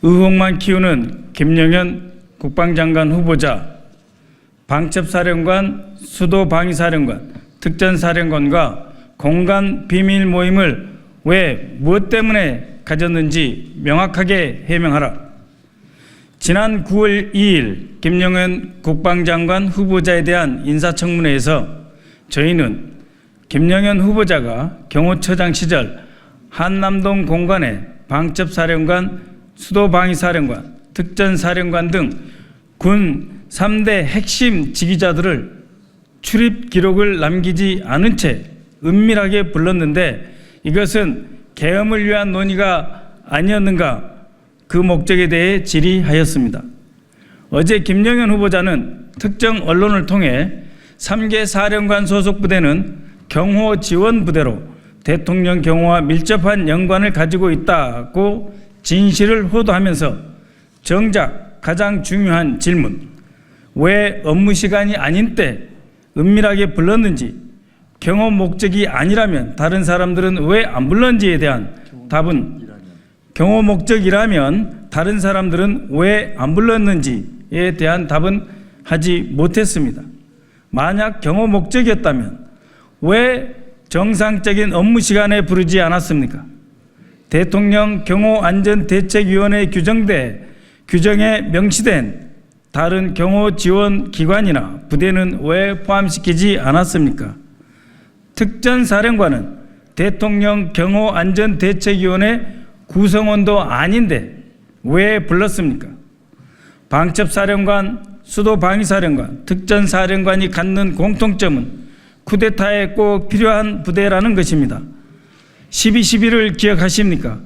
의혹만 키우는 김영현 국방장관 후보자, 방첩사령관, 수도방위사령관, 특전사령관과 공간 비밀 모임을 왜 무엇 때문에 가졌는지 명확하게 해명하라. 지난 9월 2일 김영현 국방장관 후보자에 대한 인사청문회에서 저희는 김영현 후보자가 경호처장 시절 한남동 공간에 방첩사령관, 수도방위사령관, 특전사령관 등 군 3대 핵심 지휘자들을 출입 기록을 남기지 않은 채 은밀하게 불렀는데 이것은 계엄을 위한 논의가 아니었는가, 그 목적에 대해 질의하였습니다. 어제 김영현 후보자는 특정 언론을 통해 3개 사령관 소속 부대는 경호 지원 부대로 대통령 경호와 밀접한 연관을 가지고 있다고 진실을 호도하면서 정작 가장 중요한 질문, 왜 업무 시간이 아닌 때 은밀하게 불렀는지, 경호 목적이 아니라면 다른 사람들은 왜 안 불렀는지에 대한 답은, 경호 목적이라면 다른 사람들은 왜 안 불렀는지에 대한 답은 하지 못했습니다. 만약 경호 목적이었다면 왜 정상적인 업무 시간에 부르지 않았습니까? 대통령 경호안전대책위원회 규정에 명시된 다른 경호 지원 기관이나 부대는 왜 포함시키지 않았습니까? 특전사령관은 대통령 경호안전대책위원회 구성원도 아닌데 왜 불렀습니까? 방첩사령관, 수도방위사령관, 특전사령관이 갖는 공통점은 쿠데타에 꼭 필요한 부대라는 것입니다. 12.12를 기억하십니까?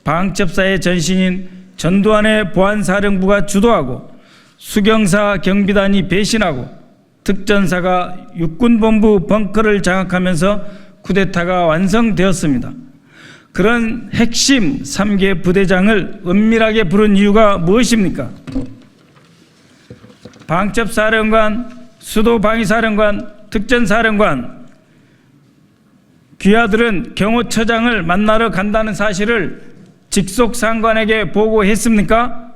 방첩사의 전신인 전두환의 보안사령부가 주도하고 수경사 경비단이 배신하고 특전사가 육군본부 벙커를 장악하면서 쿠데타가 완성되었습니다. 그런 핵심 3개 부대장을 은밀하게 부른 이유가 무엇입니까? 방첩사령관, 수도방위사령관, 특전사령관 귀하들은 경호처장을 만나러 간다는 사실을 직속상관에게 보고했습니까?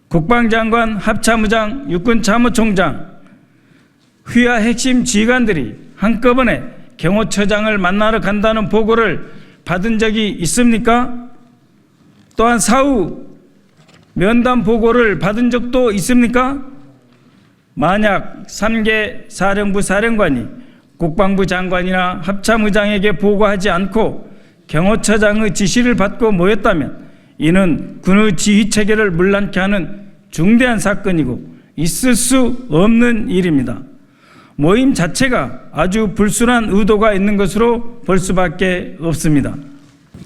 국방장관, 합참의장, 육군참모총장, 휘하 핵심 지휘관들이 한꺼번에 경호처장을 만나러 간다는 보고를 받은 적이 있습니까? 또한 사후 면담 보고를 받은 적도 있습니까? 만약 3개 사령부 사령관이 국방부 장관이나 합참의장에게 보고하지 않고 경호처장의 지시를 받고 모였다면 이는 군의 지휘체계를 문란케 하는 중대한 사건이고 있을 수 없는 일입니다. 모임 자체가 아주 불순한 의도가 있는 것으로 볼 수밖에 없습니다.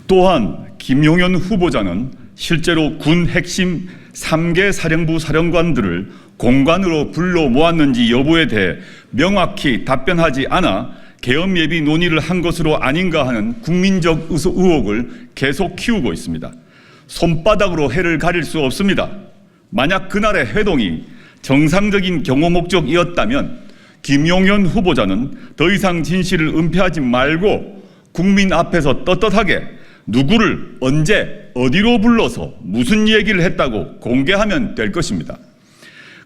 또한 김용현 후보자는 실제로 군 핵심 3개 사령부 사령관들을 공관으로 불러 모았는지 여부에 대해 명확히 답변하지 않아 계엄 예비 논의를 한 것으로 아닌가 하는 국민적 의혹을 계속 키우고 있습니다. 손바닥으로 해를 가릴 수 없습니다. 만약 그날의 회동이 정상적인 경호 목적이었다면 김용현 후보자는 더 이상 진실을 은폐하지 말고 국민 앞에서 떳떳하게 누구를 언제 어디로 불러서 무슨 얘기를 했다고 공개하면 될 것입니다.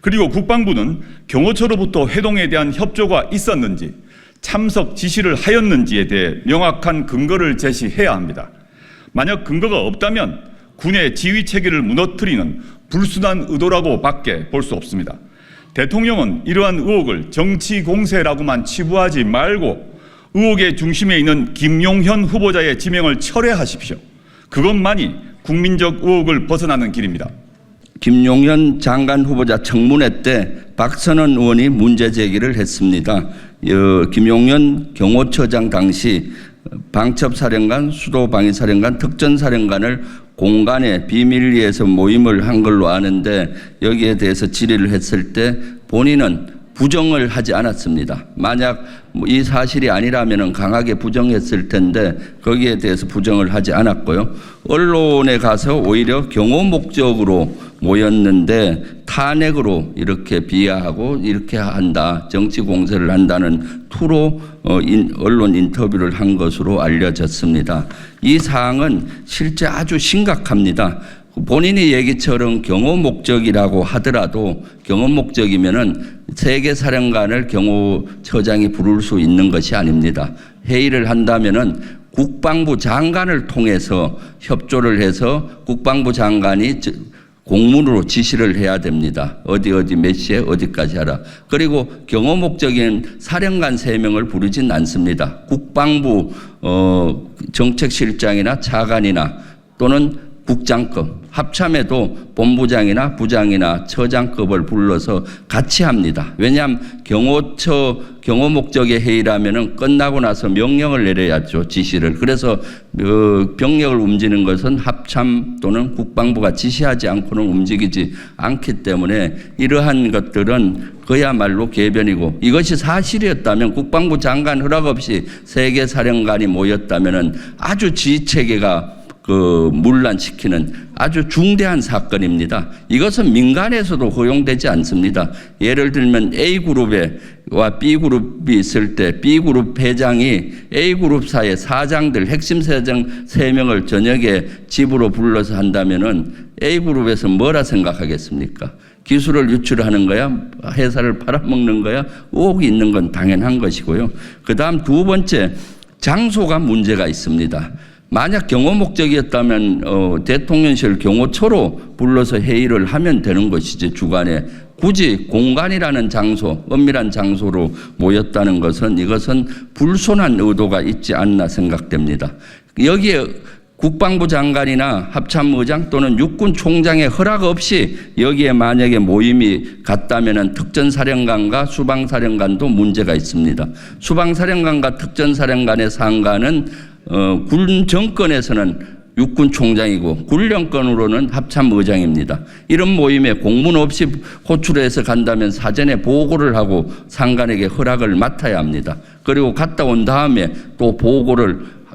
그리고 국방부는 경호처로부터 회동에 대한 협조가 있었는지 참석 지시를 하였는지에 대해 명확한 근거를 제시해야 합니다. 만약 근거가 없다면 군의 지휘 체계를 무너뜨리는 불순한 의도라고 밖에 볼 수 없습니다. 대통령은 이러한 의혹을 정치 공세라고만 치부하지 말고 의혹의 중심에 있는 김용현 후보자의 지명을 철회하십시오. 그것만이 국민적 의혹을 벗어나는 길입니다. 김용현 장관 후보자 청문회 때 박선원 의원이 문제 제기를 했습니다. 김용현 경호처장 당시 방첩사령관, 수도방위사령관, 특전사령관을 공간에 비밀리에서 모임을 한 걸로 아는데 여기에 대해서 질의를 했을 때 본인은 부정을 하지 않았습니다. 만약 이 사실이 아니라면 강하게 부정했을 텐데 거기에 대해서 부정을 하지 않았고요. 언론에 가서 오히려 경호 목적으로 모였는데 탄핵으로 이렇게 비하하고 이렇게 한다, 정치 공세를 한다는 투로 언론 인터뷰를 한 것으로 알려졌습니다. 이 사항은 실제 아주 심각합니다. 본인이 얘기처럼 경호 목적이라고 하더라도 경호 목적이면은 세계사령관을 경호처장이 부를 수 있는 것이 아닙니다. 회의를 한다면은 국방부 장관을 통해서 협조를 해서 국방부 장관이 공문으로 지시를 해야 됩니다. 어디 몇 시에 어디까지 하라. 그리고 경호 목적인 사령관 3명을 부르진 않습니다. 국방부 정책실장이나 차관이나 또는 국장급, 합참에도 본부장이나 부장이나 처장급을 불러서 같이 합니다. 왜냐하면 경호 목적의 회의라면은 끝나고 나서 명령을 내려야죠, 지시를. 그래서 병력을 움직이는 것은 합참 또는 국방부가 지시하지 않고는 움직이지 않기 때문에 이러한 것들은 그야말로 개변이고, 이것이 사실이었다면 국방부 장관 허락 없이 세계사령관이 모였다면은 아주 지휘체계가 문란시키는 아주 중대한 사건입니다. 이것은 민간에서도 허용되지 않습니다. 예를 들면 A그룹과 B그룹이 있을 때 B그룹 회장이 A그룹사의 사장들, 핵심 사장 3명을 저녁에 집으로 불러서 한다면은 A그룹에서 뭐라 생각하겠습니까? 기술을 유출하는 거야? 회사를 팔아먹는 거야? 의혹이 있는 건 당연한 것이고요. 그 다음 2번째, 장소가 문제가 있습니다. 만약 경호 목적이었다면 대통령실 경호처로 불러서 회의를 하면 되는 것이지, 주간에 굳이 공간이라는 장소, 엄밀한 장소로 모였다는 것은 이것은 불손한 의도가 있지 않나 생각됩니다. 여기에 국방부 장관이나 합참의장 또는 육군 총장의 허락 없이 여기에 만약에 모임이 갔다면 특전사령관과 수방사령관도 문제가 있습니다. 수방사령관과 특전사령관의 상관은 군 정권에서는 육군 총장이고 군령권으로는 합참의장입니다. 이런 모임에 공문 없이 호출해서 간다면 사전에 보고를 하고 상관에게 허락을 맡아야 합니다. 그리고 갔다 온 다음에 또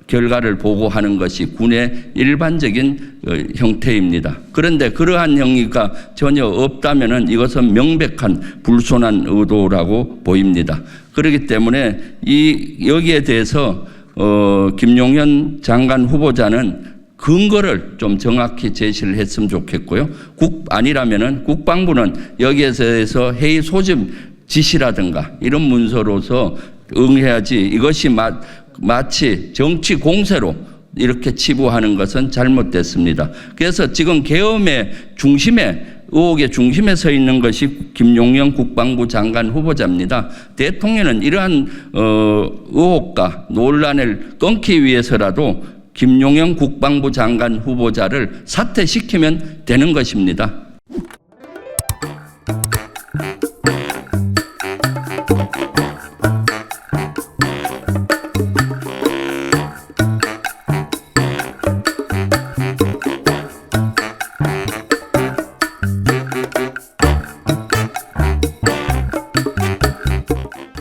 결과를 보고하는 것이 군의 일반적인 형태입니다. 그런데 그러한 행위가 전혀 없다면은 이것은 명백한 불손한 의도라고 보입니다. 그렇기 때문에 여기에 대해서 김용현 장관 후보자는 근거를 좀 정확히 제시를 했으면 좋겠고요. 아니라면은 국방부는 여기에 대해서 회의 소집 지시라든가 이런 문서로서 응해야지, 이것이 마치 정치 공세로 이렇게 치부하는 것은 잘못됐습니다. 그래서 지금 계엄의 의혹의 중심에 서 있는 것이 김용현 국방부 장관 후보자입니다. 대통령은 이러한 의혹과 논란을 끊기 위해서라도 김용현 국방부 장관 후보자를 사퇴시키면 되는 것입니다.